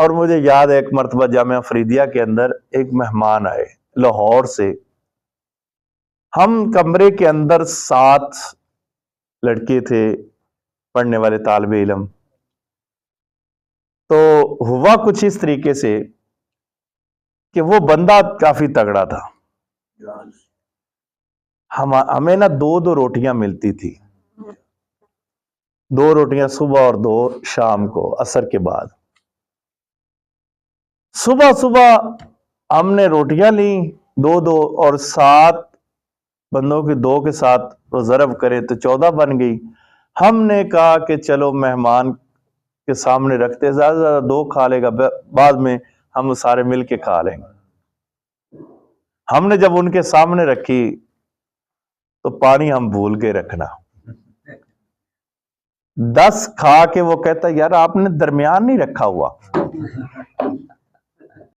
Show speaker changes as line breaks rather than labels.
اور مجھے یاد ہے ایک مرتبہ جامعہ فریدیہ کے اندر ایک مہمان آئے لاہور سے. ہم کمرے کے اندر 7 لڑکے تھے پڑھنے والے طالب علم. تو ہوا کچھ اس طریقے سے کہ وہ بندہ کافی تگڑا تھا. ہمیں نا 2 روٹیاں ملتی تھی، 2 روٹیاں صبح اور 2 شام کو عصر کے بعد. صبح ہم نے روٹیاں لیں 2 اور 7 بندوں کے 2 کے ساتھ وہ ضرب کرے تو 14 بن گئی. ہم نے کہا کہ چلو مہمان کے سامنے رکھتے، زیادہ سے زیادہ 2 کھا لے گا، بعد میں ہم سارے مل کے کھا لیں گے. ہم نے جب ان کے سامنے رکھی تو پانی ہم بھول گئے رکھنا. 10 کھا کے وہ کہتا یار آپ نے درمیان نہیں رکھا ہوا.